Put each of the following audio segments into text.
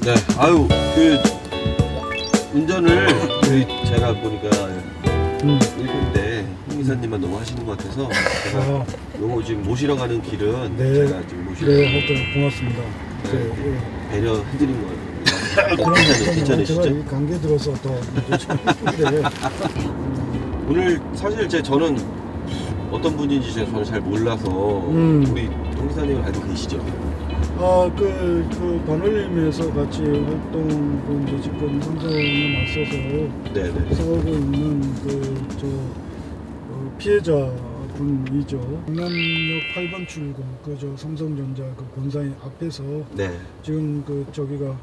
네, 아유, 운전을 제가 보니까 일본 때 홍기사님만 너무 하시는 것 같아서 제가 요거 지금 모시러 가는 길은 제가 지금 모시러 하여튼 고맙습니다. 배려 해드린 거예요. 괜찮으시죠? 제가 감기에 들어서 더 힘든데 오늘 사실 저는 어떤 분인지 저는 잘 몰라서 우리 홍기사님을 알고 계시죠? 그 반올림에서 같이 활동, 이제 지금 삼성에 맞서서 싸우고 있는 피해자 분이죠. 강남역 8번 출구, 삼성전자 본사 앞에서 지금 저기가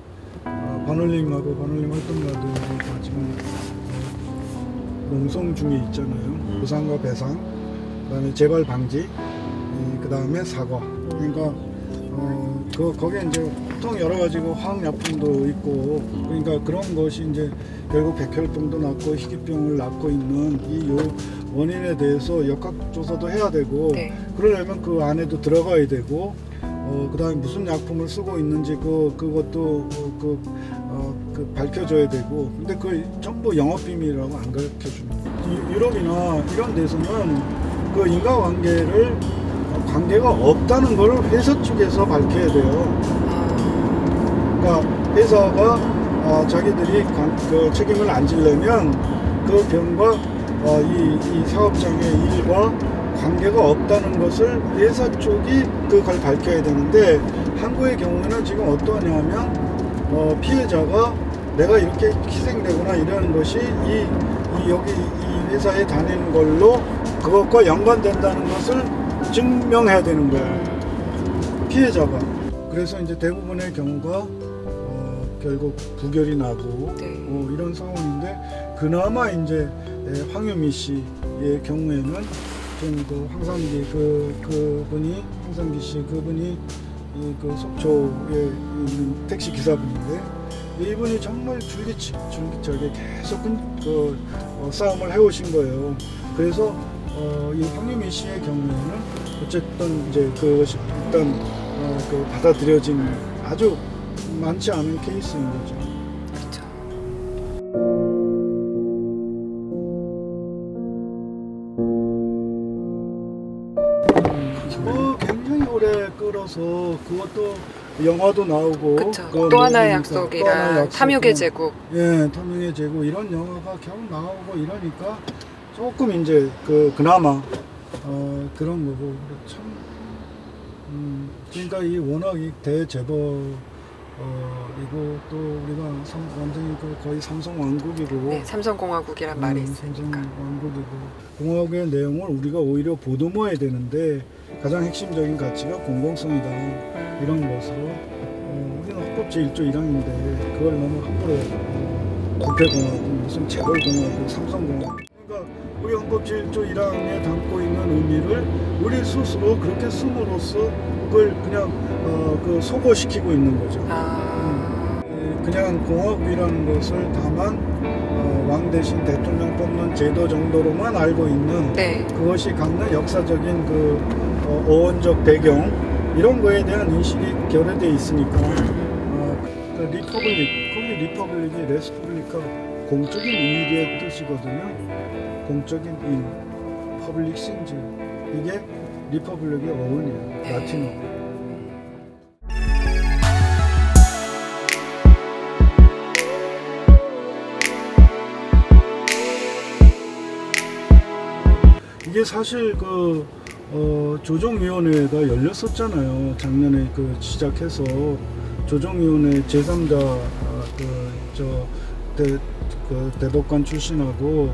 반올림하고 반올림 활동가들이 다 지금 농성 중에 있잖아요. 보상과 배상, 그다음에 재발 방지, 그다음에 사과. 그러니까 거기에 이제 보통 여러 가지 화학약품도 있고, 그러니까 그런 것이 이제 결국 백혈병도 낳고 희귀병을 낳고 있는 이 원인에 대해서 역학조사도 해야 되고, 그러려면 그 안에도 들어가야 되고, 그 다음에 무슨 약품을 쓰고 있는지 그것도 밝혀줘야 되고, 근데 그 전부 영업비밀이라고 안 가르쳐줍니다. 유럽이나 이런 데서는 그 인과관계를 관계가 없다는 걸 회사 측에서 밝혀야 돼요. 그러니까 회사가 자기들이 그 책임을 안 지려면 그 병과 이 사업장의 일과 관계가 없다는 것을 회사 쪽이 그걸 밝혀야 되는데, 한국의 경우에는 지금 어떠냐면 피해자가 내가 이렇게 희생되거나 이러는 것이 여기 이 회사에 다니는 걸로 그것과 연관된다는 것을 증명해야 되는 거예요, 피해자가. 그래서 이제 대부분의 경우가 결국 부결이 나고 이런 상황인데, 그나마 이제 황유미 씨의 경우에는 지금 황상기 황상기 씨 그분이 속초에 있는 택시 기사분인데, 이분이 정말 줄기차게 계속 싸움을 해오신 거예요. 그래서 이 황유미 씨의 경우에는 어쨌든 이제 그것이 일단 받아들여진 아주 많지 않은 케이스인 거죠. 그렇죠. 굉장히 오래 끌어서 그것도 영화도 나오고, 또 하나의 약속이랑 탐욕의 제국. 예, 탐욕의 제국 이런 영화가 겨우 나오고 이러니까 조금 이제 그나마 그런 거고, 참 그러니까 이 워낙 이 대재벌이고, 또 우리가 완전히 거의 삼성 왕국이고, 삼성공화국이란 말이 있으니까. 삼성 왕국이고, 공화국의 내용을 우리가 오히려 보도해야 되는데 가장 핵심적인 가치가 공공성이다, 이런 것으로 우리는 헌법 제1조 1항인데 그걸 너무 함부로 부패공화국, 무슨 재벌공화국, 삼성공화국, 그러니까 우리 헌법 제1조 1항에 담고 있는 의미를 우리 스스로 그렇게 씀으로써 그걸 그냥 소거시키고 있는 거죠. 그냥 공화국이라는 것을 다만 왕 대신 대통령 뽑는 제도 정도로만 알고 있는, 그것이 갖는 역사적인 어원적 배경, 이런 거에 대한 인식이 결여되어 있으니까 리퍼블릭이 레스publi카 공적인 이익의 뜻이거든요. 공적인 이익, 퍼블릭 신즈, 이게 리퍼블릭의 어원이에요, 라틴어. 이게 사실 조정위원회가 열렸었잖아요. 작년에 시작해서 조정위원회 제3자 대법관 출신하고,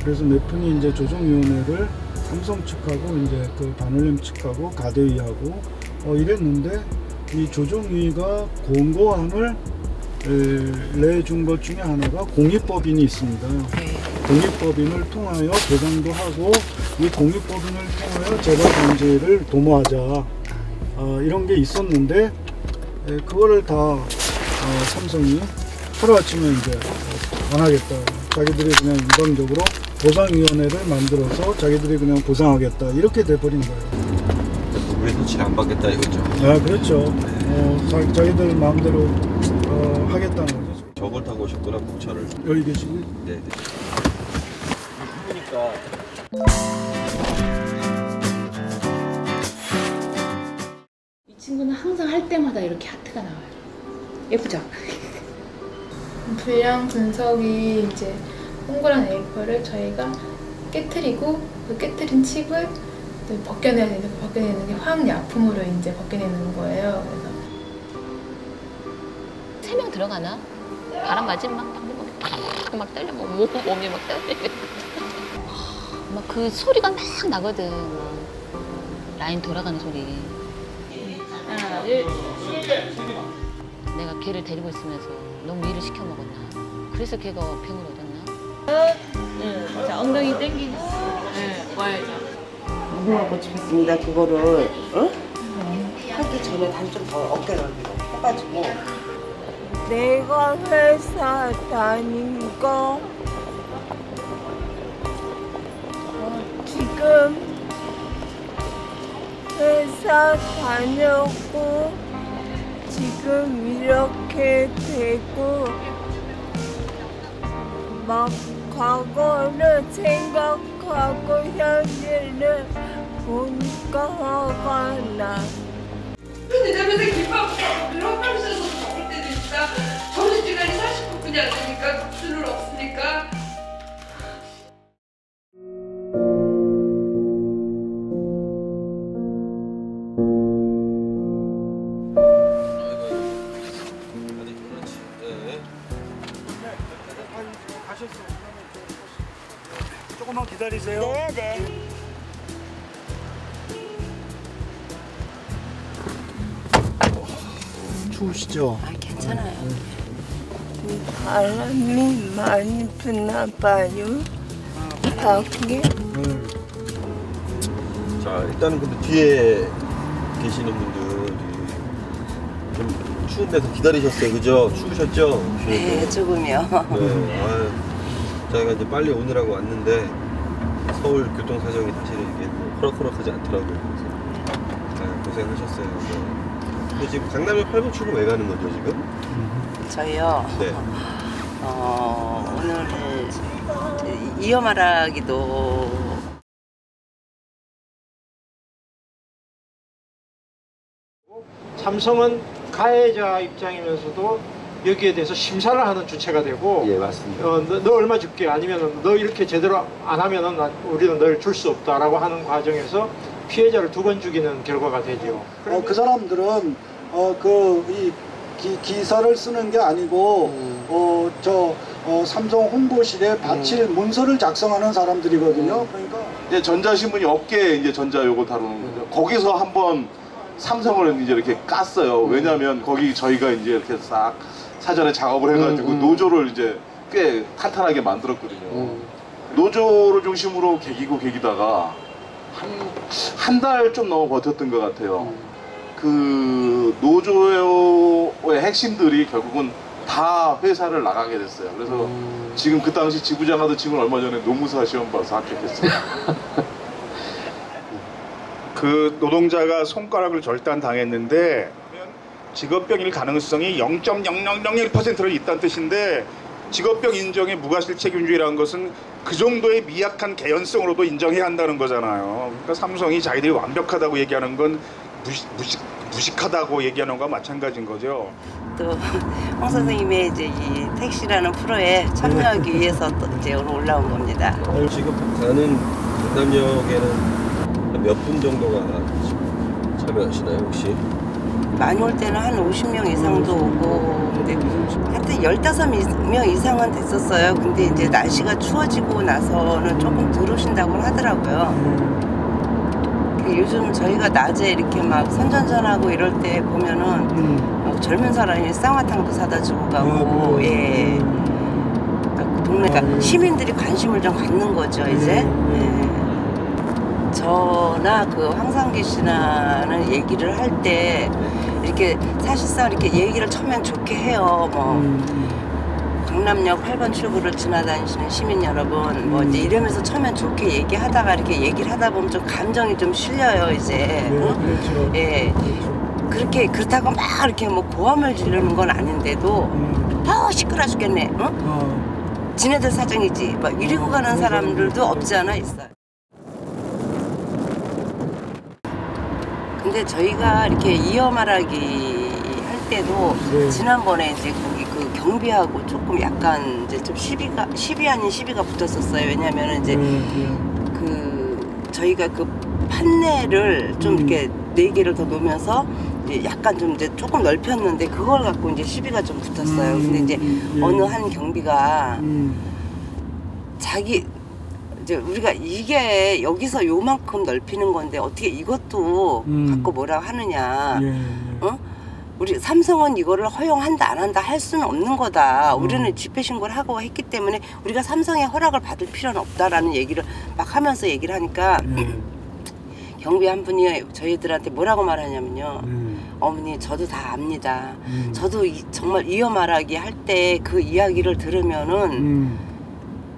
그래서 몇 분이 이제 조정위원회를 삼성 측하고 이제 반올림 측하고 가대위하고 이랬는데, 이 조정위가 공고안을 내준 것 중에 하나가 공익법인이 있습니다. 공익법인을 통하여 보상도 하고, 이 공익법인을 통하여 재발 방지를 도모하자, 이런 게 있었는데, 그거를 다 삼성이 하루아침에 이제 안 하겠다, 자기들이 그냥 일방적으로 보상위원회를 만들어서 자기들이 그냥 보상하겠다, 이렇게 돼버린 거예요. 왜 조치를 안 받겠다 이거죠. 그렇죠. 자기들 마음대로 하겠다는 거죠. 저걸 타고 오셨구나, 공차를. 여기 계시고. 네. 보니까 이 친구는 항상 할 때마다 이렇게 하트가 나와요. 예쁘죠? 불량 분석이 이제 동그란 A4를 저희가 깨트리고 그 깨트린 칩을 또 벗겨내야 되는데 그 벗겨내는 게 화학약품으로 이제 벗겨내는 거예요. 그래서 3명 들어가나? 바람 맞으면 막 떨려, 몸이 막 떨리고. 막 그 소리가 막 나거든. 막 라인 돌아가는 소리. 하나, 둘. 내가 걔를 데리고 있으면서 너무 일을 시켜 먹었나? 그래서 걔가 병을 얻었나? 자, 엉덩이 당기고. 와야죠. 운동하고 싶었습니다. 그거를 하기 전에 단 좀 더 어깨를 해가지고. 내가 회사 다니고 지금 회사 다녔고 지금 이렇게 되고 막 과거를 생각하고 현재를 보니까 화가 나. 근데 내 맨날 김밥 이런 하면서 먹을 때도 있다. 점심시간이 40분뿐이 안 되니까 국수는 없으니까. 조금만 기다리세요. 네. 추우시죠? 아, 괜찮아요. 바람이 많이 부나 봐요. 밖에. 자, 일단은 근데 뒤에 계시는 분들이 좀 추운 데서 기다리셨어요, 그죠? 추우셨죠? 네, 조금이요. 네, 아유, 저희가 이제 빨리 오느라고 왔는데 서울 교통 사정이 사실은 이게 호락호락하지 않더라고요. 그래서 아유, 고생하셨어요. 네. 근데 지금 강남역 8번 출구 왜 가는 거죠, 지금? 저희요. 네. 오늘 이어말하기도 삼성은 가해자 입장이면서도 여기에 대해서 심사를 하는 주체가 되고, 예, 맞습니다. 너 얼마 줄게, 아니면 너 이렇게 제대로 안 하면은 우리는 널 줄 수 없다라고 하는 과정에서 피해자를 2번 죽이는 결과가 되죠. 그 사람들은 이 기사를 쓰는 게 아니고 삼성 홍보실에 바칠 문서를 작성하는 사람들이거든요. 그러니까 이제 전자신문이 업계 이제 전자 요거 다루는 거죠. 거기서 한번 삼성을 이제 이렇게 깠어요. 왜냐하면 거기 저희가 이제 이렇게 싹 사전에 작업을 해가지고 노조를 이제 꽤 탄탄하게 만들었거든요. 노조를 중심으로 개기다가 한 달 좀 넘어 버텼던 것 같아요. 그 노조의 핵심들이 결국은 다 회사를 나가게 됐어요. 그래서 지금 그 당시 지부장하던 친구는 얼마 전에 노무사 시험 봐서 합격했어요. 그 노동자가 손가락을 절단당했는데 직업병일 가능성이 0.0001%를 있다는 뜻인데, 직업병 인정의 무과실책임주의라는 것은 그 정도의 미약한 개연성으로도 인정해야 한다는 거잖아요. 그러니까 삼성이 자기들이 완벽하다고 얘기하는 건 무식하다고 얘기하는 것과 마찬가지인 거죠. 또 홍 선생님의 이제 이 택시라는 프로에 참여하기 위해서 또 이제 오늘 올라온 겁니다. 지금 가는 강남역에는 몇 분 정도가 참여하시나요, 혹시? 많이 올 때는 한 50명 이상도 오고, 근데 하여튼 15명 이상은 됐었어요. 근데 이제 날씨가 추워지고 나서는 조금 덜 오신다고 하더라고요. 요즘 저희가 낮에 이렇게 막 선전전하고 이럴 때 보면은 젊은 사람이 쌍화탕도 사다 주고 가고, 예. 동네가 시민들이 관심을 좀 갖는 거죠, 이제. 예. 저나 그 황상기 씨나는 얘기를 할 때 이렇게 사실상 이렇게 얘기를 처음엔 좋게 해요. 뭐 강남역 8번 출구를 지나다니시는 시민 여러분, 뭐 이제 이러면서 처음엔 좋게 얘기하다가 이렇게 얘기를 하다 보면 좀 감정이 좀 실려요, 이제. 그렇죠. 예. 그렇다고 막 이렇게 뭐 고함을 지르는 건 아닌데도 시끄러 죽겠네. 지네들 사정이지. 막 이러고 가는 사람들도 없지 않아 있어요. 근데 저희가 이렇게 이어 말하기 할 때도 지난번에 이제 거기 그 경비하고 조금 약간 이제 좀 시비 아닌 시비가 붙었었어요. 왜냐면은 이제 그 저희가 그 판넬을 좀 이렇게 4개를 더 놓으면서 이제 약간 좀 이제 조금 넓혔는데 그걸 갖고 이제 시비가 좀 붙었어요. 근데 이제 어느 한 경비가 자기 이제 우리가 이게 여기서 요만큼 넓히는 건데 어떻게 이것도 갖고 뭐라고 하느냐. 우리 삼성은 이거를 허용한다 안 한다 할 수는 없는 거다. 우리는 집회 신고를 하고 했기 때문에 우리가 삼성의 허락을 받을 필요는 없다라는 얘기를 막 하면서 얘기를 하니까 경비 한 분이 저희들한테 뭐라고 말하냐면요. 어머니 저도 다 압니다. 저도 정말 이어 말하기 할 때 그 이야기를 들으면은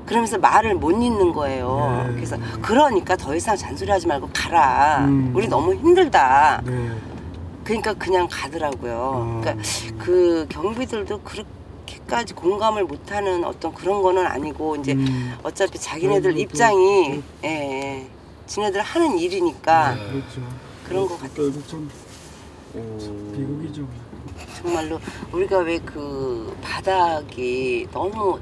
그러면서 말을 못 잇는 거예요. 그래서 그러니까 더 이상 잔소리하지 말고 가라. 우리 너무 힘들다. 그러니까 그냥 가더라고요. 그러니까 그 경비들도 그렇게까지 공감을 못하는 어떤 그런 거는 아니고 이제 어차피 자기네들 입장이 지네들 하는 일이니까 그렇죠. 그런 것 같아요. 좀 비극이죠. 정말로 우리가 왜 그 바닥이 너무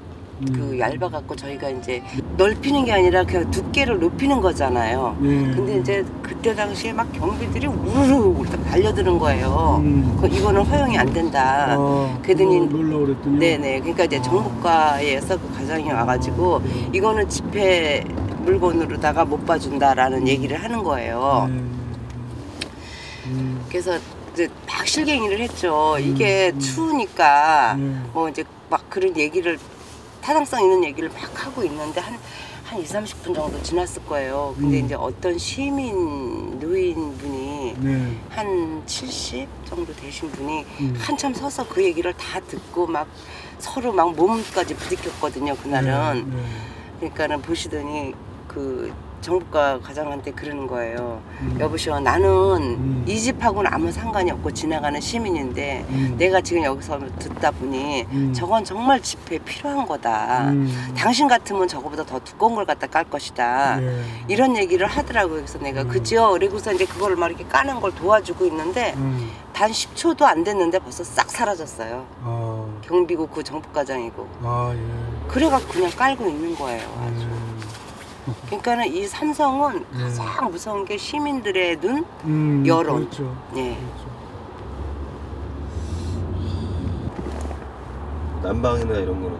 그 얇아갖고 저희가 이제 넓히는 게 아니라 그냥 두께를 높이는 거잖아요. 근데 이제 그때 당시에 막 경비들이 우르르 달려드는 거예요. 이거는 허용이 안 된다. 그랬더니 놀라고 그랬더니 네네. 그러니까 이제 정부과에서 그 과장이 와가지고 이거는 집회 물건으로다가 못 봐준다라는 얘기를 하는 거예요. 그래서 이제 막 실갱이를 했죠. 이게 추우니까 뭐 이제 막 그런 얘기를 타당성 있는 얘기를 막 하고 있는데 한 20-30분 정도 지났을 거예요. 근데 이제 어떤 시민 노인분이 한 70 정도 되신 분이 한참 서서 그 얘기를 다 듣고 막 서로 막 몸까지 부딪혔거든요. 그날은. 그러니까는 보시더니 그 정부과 과장한테 그러는 거예요. 여보시오, 나는 이 집하고는 아무 상관이 없고 지나가는 시민인데 내가 지금 여기서 듣다 보니 저건 정말 집회에 필요한 거다. 당신 같으면 저거보다 더 두꺼운 걸 갖다 깔 것이다. 이런 얘기를 하더라고요. 그래서 내가 그죠? 그리고서 이제 그걸 막 이렇게 까는 걸 도와주고 있는데 단 10초도 안 됐는데 벌써 싹 사라졌어요. 경비고 그 정부과장이고. 그래갖고 그냥 깔고 있는 거예요. 아주. 그러니까는 이 삼성은 가장 무서운 게 시민들의 눈, 여론. 그렇죠. 예. 난방이나 이런 거는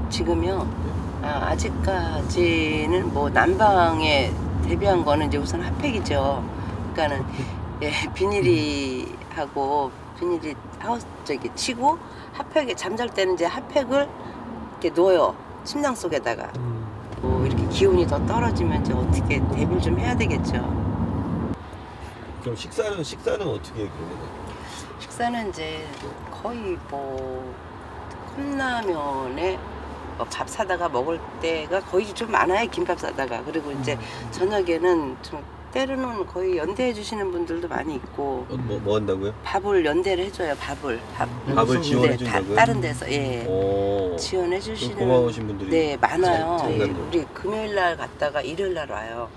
지금요. 아직까지는 뭐 난방에 대비한 거는 이제 우선 핫팩이죠. 그러니까는 비닐이 하우스 저기 치고 핫팩에 잠잘 때는 이제 핫팩을 이렇게 놓아요. 침낭 속에다가. 뭐 이렇게 기온이 더 떨어지면 이제 어떻게 대비를 좀 해야 되겠죠. 그럼 식사는 어떻게 그러면? 식사는 이제 거의 뭐 컵라면에 뭐 밥 사다가 먹을 때가 거의 좀 많아요. 김밥 사다가. 그리고 이제 저녁에는 좀 때로는 거의 연대해 주시는 분들도 많이 있고. 뭐 한다고요? 밥을 연대를 해줘요. 밥을 지원해 준다고요? 다른 데서 지원해 주시는 고마우신 분들이 네 많아요. 장난도. 우리 금요일 날 갔다가 일요일 날 와요.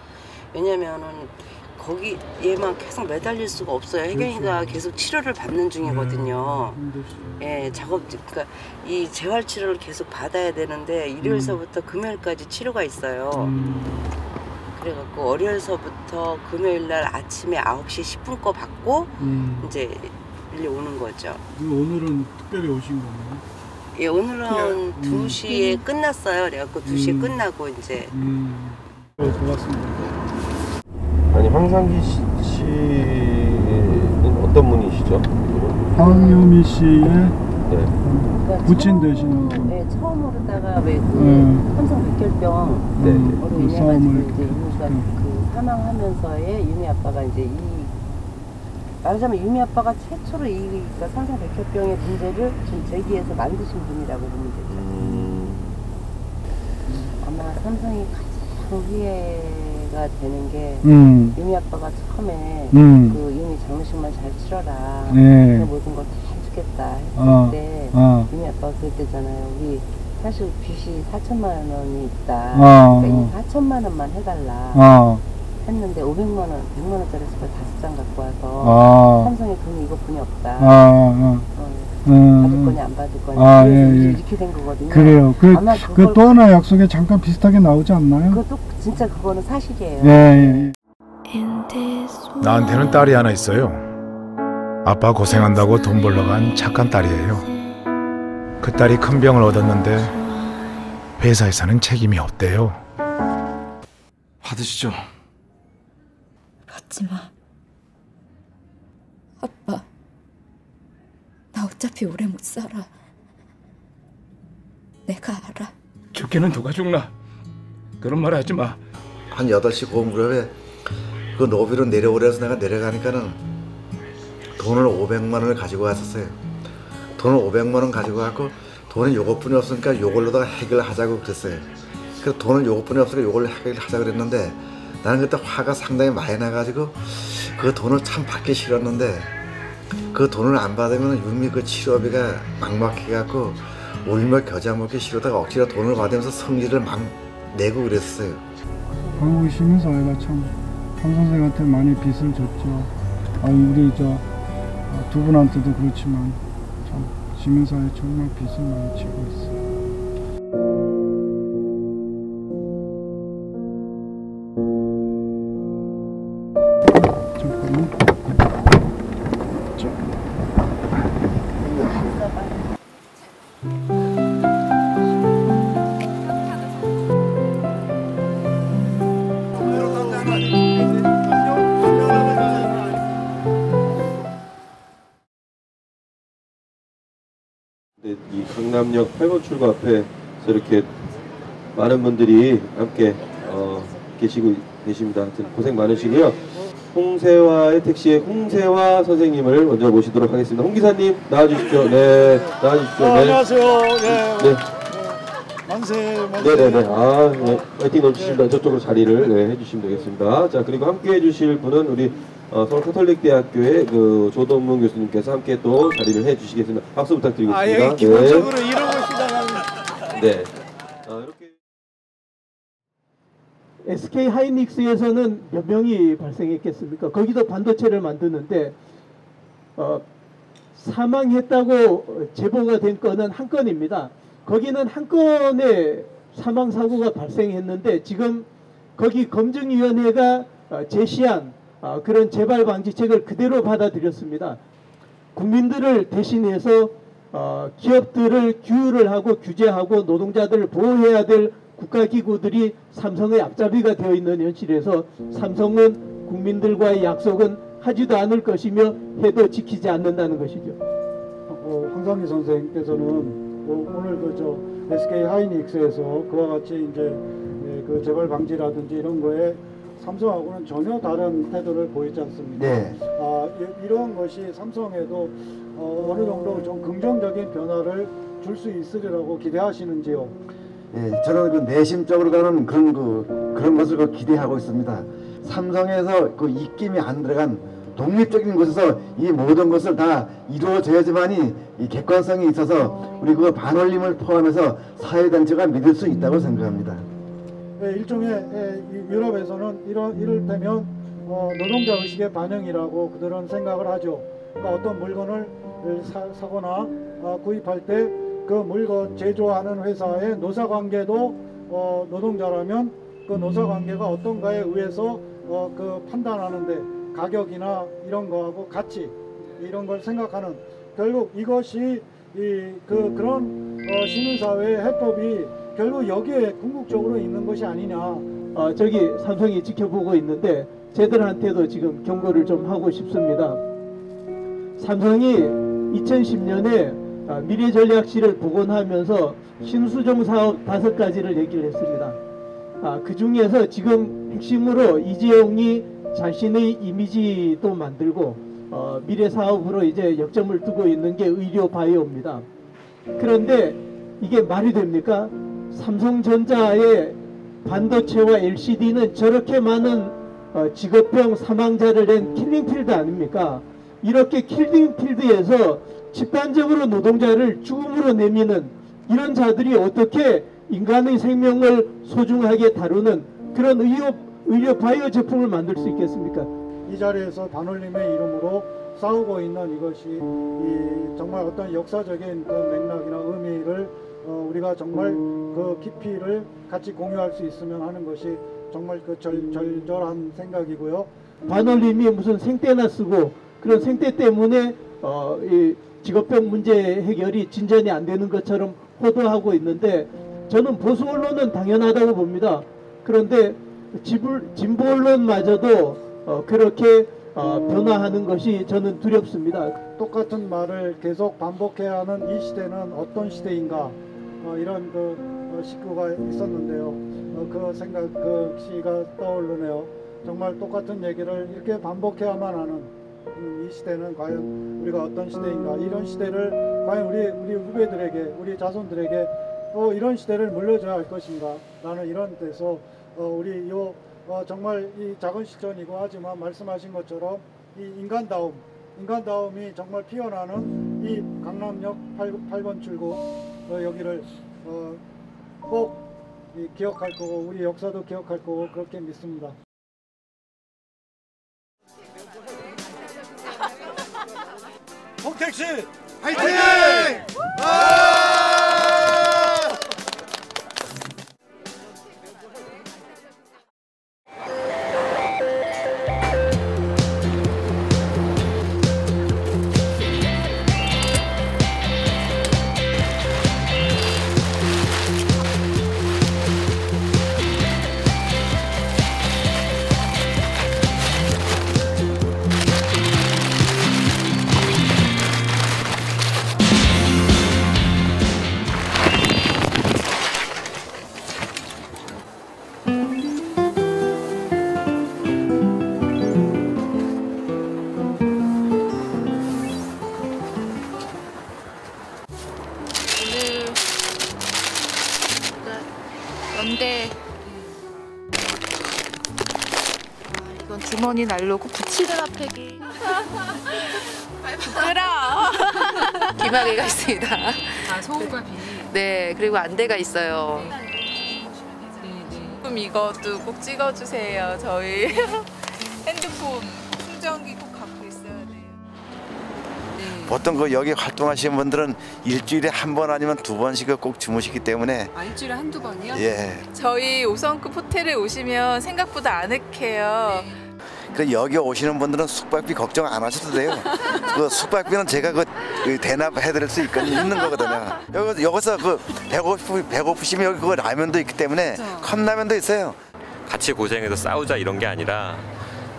왜냐면은 거기 얘만 계속 매달릴 수가 없어요. 혜경이가 계속 치료를 받는 중이거든요. 작업 그러니까 이 재활 치료를 계속 받아야 되는데 일요일서부터 금요일까지 치료가 있어요. 그래갖고 월요일서부터 금요일날 아침에 9시 10분 거 받고 이제 일리 오는 거죠. 오늘은 특별히 오신 거네요? 예, 오늘은 2시에 끝났어요. 그래갖고 2시에 끝나고 이제 고맙습니다. 아니 황상기 씨는 어떤 분이시죠? 황유미 씨의 부친 되시는 분. 네, 처음으로다가 왜 그 삼성 백혈병으로 인해가지고 이제 유미가 그 사망하면서의 유미 아빠가 이제 말하자면 유미 아빠가 최초로 그러니까 삼성 백혈병의 문제를 지금 제기해서 만드신 분이라고 보면 되죠. 아마 삼성이 가장 후회가 얘기가 되는 게 유미 아빠가 처음에 그 유미 장례식만 잘 치러라. 예. 그 모든 걸 다 해주겠다 했을 때 유미 아빠가 그랬대잖아요. 우리 사실 빚이 4천만 원이 있다. 그러니까 이 4천만 원만 해달라. 했는데 500만 원, 100만 원짜리 스파 5장 갖고 와서 삼성에 돈이 이것뿐이 없다. 받을 거냐 안 받을 거냐. 이렇게 된 거거든요. 그래요. 아마 그 또 하나 약속에 잠깐 비슷하게 나오지 않나요? 그것도 진짜 그거는 사실이에요. 예. 나한테는 딸이 하나 있어요. 아빠 고생한다고 돈 벌러 간 착한 딸이에요. 그 딸이 큰 병을 얻었는데 회사에서는 책임이 없대요. 받으시죠. 받지 마. 아빠, 나 어차피 오래 못 살아. 내가 알아. 죽기는 누가 죽나? 그런 말 하지 마. 한 8시 그 무렵에 그 노비로 내려오래서 내가 내려가니까는 돈을 500만 원을 가지고 왔었어요. 돈을 500만 원 가지고 왔고 돈이 요것뿐이 없으니까 요걸로다가 해결하자고 그랬어요. 그래서 돈은 요것뿐이 없으니까 요걸로 해결하자고 그랬는데 나는 그때 화가 상당히 많이 나가지고 그 돈을 참 받기 싫었는데 그 돈을 안 받으면 유미 그 치료비가 막막해갖고 울며 겨자 먹기 싫어다가 억지로 돈을 받으면서 성질을 막 내고 그랬어요. 한국 시민사회가 참 한 선생한테 많이 빚을 졌죠. 우리 두 분한테도 그렇지만 참 시민사회 정말 빚을 많이 지고 있어요. 이 강남역 8번 출구 앞에서 이렇게 많은 분들이 함께 계시고 계십니다. 하여튼 고생 많으시고요. 홍세화의 택시의 홍세화 선생님을 먼저 모시도록 하겠습니다. 홍 기사님 나와주십시오. 네, 나와주십시오. 네. 안녕하세요. 네. 만세. 네네네. 네. 파이팅 넘치십니다. 저쪽으로 자리를 해주시면 되겠습니다. 자, 그리고 함께 해주실 분은 우리 서울 카톨릭대학교의 그 조동문 교수님께서 함께 또 자리를 해주시겠습니다. 박수 부탁드리겠습니다. 기본적으로 이러고 시작합니다. 네. 이렇게 SK 하이닉스에서는 몇 명이 발생했겠습니까? 거기도 반도체를 만드는데 사망했다고 제보가 된 건은 한 건입니다. 거기는 한 건의 사망 사고가 발생했는데 지금 거기 검증위원회가 제시한 그런 재발 방지책을 그대로 받아들였습니다. 국민들을 대신해서 기업들을 규율을 하고 규제하고 노동자들을 보호해야 될 국가기구들이 삼성의 앞잡이가 되어 있는 현실에서 삼성은 국민들과의 약속은 하지도 않을 것이며 해도 지키지 않는다는 것이죠. 황상기 선생님께서는 오늘 SK 하이닉스에서 그와 같이 이제 그 재발 방지라든지 이런 거에 삼성하고는 전혀 다른 태도를 보이지 않습니다. 네. 이런 것이 삼성에도 어느 정도 좀 긍정적인 변화를 줄 수 있으리라고 기대하시는지요? 네, 저는 그 내심적으로는 그런 것을 기대하고 있습니다. 삼성에서 그 입김이 안 들어간 독립적인 곳에서 이 모든 것을 다 이루어져야지만이 이 객관성이 있어서 우리 그 반올림을 포함해서 사회단체가 믿을 수 있다고 생각합니다. 일종의 유럽에서는 이를테면 노동자 의식의 반영이라고 그들은 생각을 하죠. 그러니까 어떤 물건을 사거나 구입할 때 그 물건 제조하는 회사의 노사관계도 노동자라면 그 노사관계가 어떤가에 의해서 그 판단하는데 가격이나 이런 거하고 가치 이런 걸 생각하는 결국 이것이 그런 시민사회의 해법이 결국 여기에 궁극적으로 있는 것이 아니냐. 저기 삼성이 지켜보고 있는데 쟤들한테도 지금 경고를 좀 하고 싶습니다. 삼성이 2010년에 미래전략실을 복원하면서 신수종 사업 5가지를 얘기를 했습니다. 그 중에서 지금 핵심으로 이재용이 자신의 이미지도 만들고 미래 사업으로 이제 역점을 두고 있는 게 의료 바이오입니다. 그런데 이게 말이 됩니까? 삼성전자의 반도체와 LCD는 저렇게 많은 직업병 사망자를 낸 킬링필드 아닙니까? 이렇게 킬링필드에서 집단적으로 노동자를 죽음으로 내미는 이런 자들이 어떻게 인간의 생명을 소중하게 다루는 그런 의료 바이오 제품을 만들 수 있겠습니까? 이 자리에서 반올림의 이름으로 싸우고 있는 이것이 정말 어떤 역사적인 그 맥락이나 의미를 우리가 정말 그 깊이를 같이 공유할 수 있으면 하는 것이 정말 그 절절한 생각이고요. 반올림이 무슨 생떼나 쓰고 그런 생떼 때문에 이 직업병 문제 해결이 진전이 안 되는 것처럼 호도하고 있는데 저는 보수 언론은 당연하다고 봅니다. 그런데 진보 언론마저도 그렇게 변화하는 것이 저는 두렵습니다. 똑같은 말을 계속 반복해야 하는 이 시대는 어떤 시대인가 이런 그 식구가 있었는데요. 그 시가 떠오르네요. 정말 똑같은 얘기를 이렇게 반복해야만 하는 이 시대는 과연 우리가 어떤 시대인가, 이런 시대를 과연 우리 후배들에게, 우리 자손들에게 또 이런 시대를 물려줘야 할 것인가 라는 이런 데서 우리 정말 이 작은 실천이고 하지만 말씀하신 것처럼 이 인간다움이 정말 피어나는 이 강남역 8번 출구 여기를 꼭 기억할 거고 우리 역사도 기억할 거고 그렇게 믿습니다. 홍택씨 화이팅! 연대 이건 주머니 날르고 붙이는 핫팩이 부끄러워. 기마개가 있습니다. 소음과 비. 네, 그리고 안대가 있어요. 그럼 이것도 꼭 찍어주세요. 저희 핸드폰 충전기 꼭 갖고 있어야 돼요. 보통 그 여기 활동하시는 분들은 일주일에 한 번 아니면 두 번씩은 꼭 주무시기 때문에 일주일에 한두 번이요? 예. 저희 5성급 호텔에 오시면 생각보다 아늑해요. 그 여기 오시는 분들은 숙박비 걱정 안 하셔도 돼요. 그 숙박비는 제가 그 대납해드릴 수 있는 거거든요. 여기서 그 배고프시면 여기 그 라면도 있기 때문에 컵라면도 있어요. 같이 고생해서 싸우자 이런 게 아니라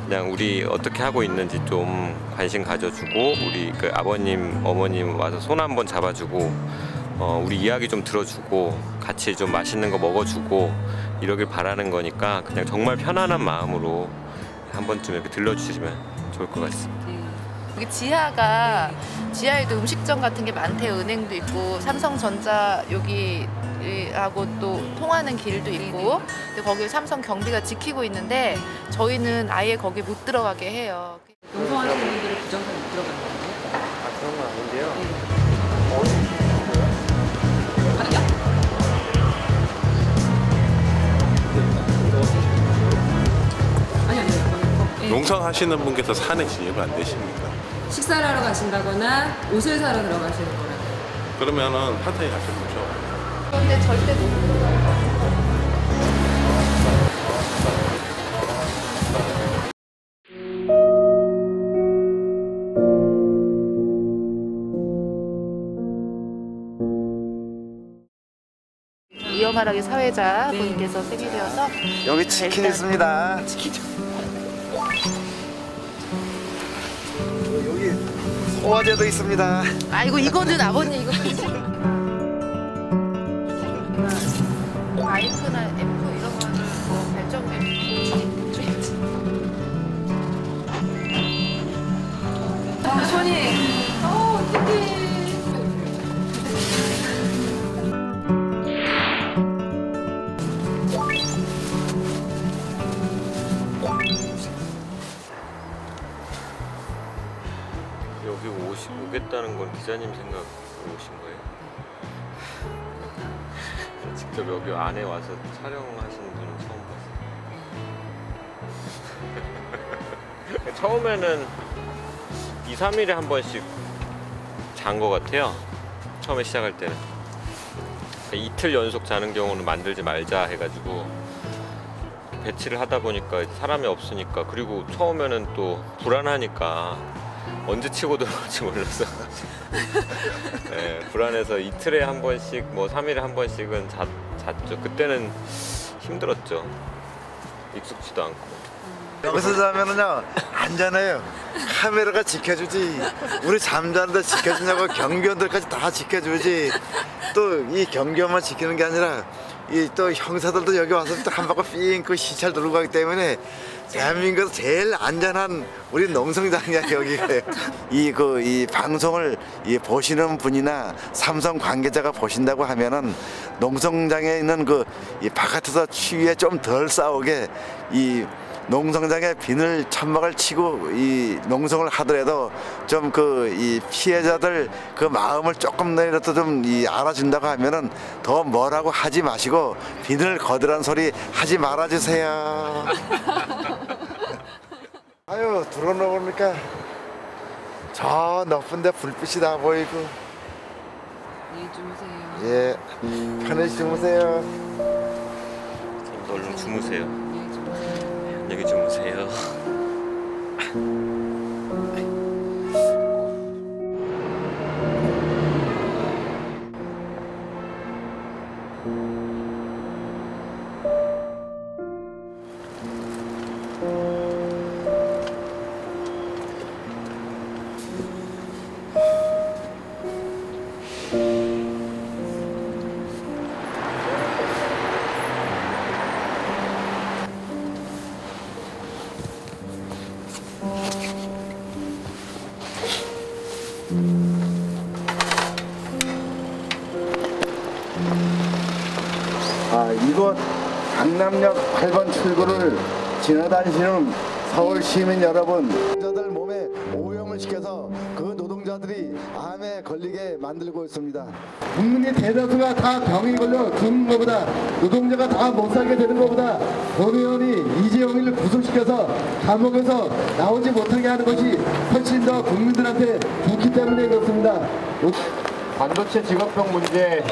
그냥 우리 어떻게 하고 있는지 좀 관심 가져주고 우리 그 아버님, 어머님 와서 손 한번 잡아주고 우리 이야기 좀 들어주고 같이 좀 맛있는 거 먹어주고 이러길 바라는 거니까 그냥 정말 편안한 마음으로 한 번쯤 이렇게 들러주시면 좋을 것 같습니다. 여기 지하에도 음식점 같은 게 많대요. 은행도 있고 삼성전자 여기하고 또 통하는 길도 있고 근데 거기 삼성 경비가 지키고 있는데 저희는 아예 거기 못 들어가게 해요. 운송하시는 분들은 부정선 못 들어가는 거예요? 그런 건 아닌데요. 농성하시는 분께서 산에 진입을 안 되십니까? 식사를 하러 가신다거나 옷을 사러 들어가시는 거라고. 그러면은 판타지 가셔보죠. 그런데 절대 못 들어가요. 이어말하게 사회자 분께서 생일이어서 여기 치킨 있습니다. 여기 소화제도 있습니다. 아이고 이거는 아버님 이거 와이프나 F 이런 거를 뭐 발전기 손이 어떡해. 이건 기자님 생각으로 오신 거예요? 직접 여기 안에 와서 촬영하시는 분은 처음 봤어요. 처음에는 2, 3일에 한 번씩 잔 것 같아요. 처음에 시작할 때는. 이틀 연속 자는 경우는 만들지 말자 해가지고 배치를 하다 보니까 사람이 없으니까, 그리고 처음에는 또 불안하니까 언제 치고 들어갈지 몰라서 네, 불안해서 이틀에 한 번씩 뭐 3일에 한 번씩은 잤죠. 그때는 힘들었죠. 익숙지도 않고. 여기서 자면은요 안전해요. 카메라가 지켜주지, 우리 잠자는데 지켜주냐고 경비원들까지 다 지켜주지. 또 이 경비원만 지키는 게 아니라 이 또 형사들도 여기 와서 또 한 바퀴 삥 그 시찰 들고 가기 때문에 대한민국에서 제일 안전한 우리 농성장이야 여기가. 이 방송을 보시는 분이나 삼성 관계자가 보신다고 하면은 농성장에 있는 이 바깥에서 추위에 좀 덜 싸우게 이 농성장에 비늘 천막을 치고 이 농성을 하더라도 좀 이 피해자들 그 마음을 조금이라도 좀 알아준다고 하면은 더 뭐라고 하지 마시고 비늘 거드란 소리 하지 말아주세요. 아유, 들어놓으니까 저 높은데 불빛이 다 보이고. 예, 주무세요. 예, 편히 주무세요. 얼른 주무세요. 안녕히 주무세요. 이곳 강남역 8번 출구를 지나다니시는 서울 시민 여러분, 노동자들 몸에 오염을 시켜서 그 노동자들이 암에 걸리게 만들고 있습니다. 국민의 대다수가 다 병이 걸려 죽는 것보다, 노동자가 다 못 살게 되는 것보다 본 의원이 이재용이를 구속시켜서 감옥에서 나오지 못하게 하는 것이 훨씬 더 국민들한테 좋기 때문에 그렇습니다. 반도체 직업병 문제,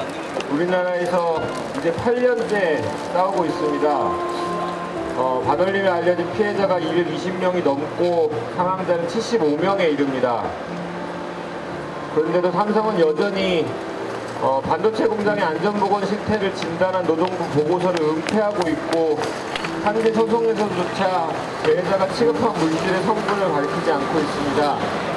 우리나라에서 이제 8년째 싸우고 있습니다. 반올림에 알려진 피해자가 220명이 넘고 사망자는 75명에 이릅니다. 그런데도 삼성은 여전히 반도체 공장의 안전보건 실태를 진단한 노동부 보고서를 은폐하고 있고, 현재 소송에서조차 피해자가 취급한 물질의 성분을 밝히지 않고 있습니다.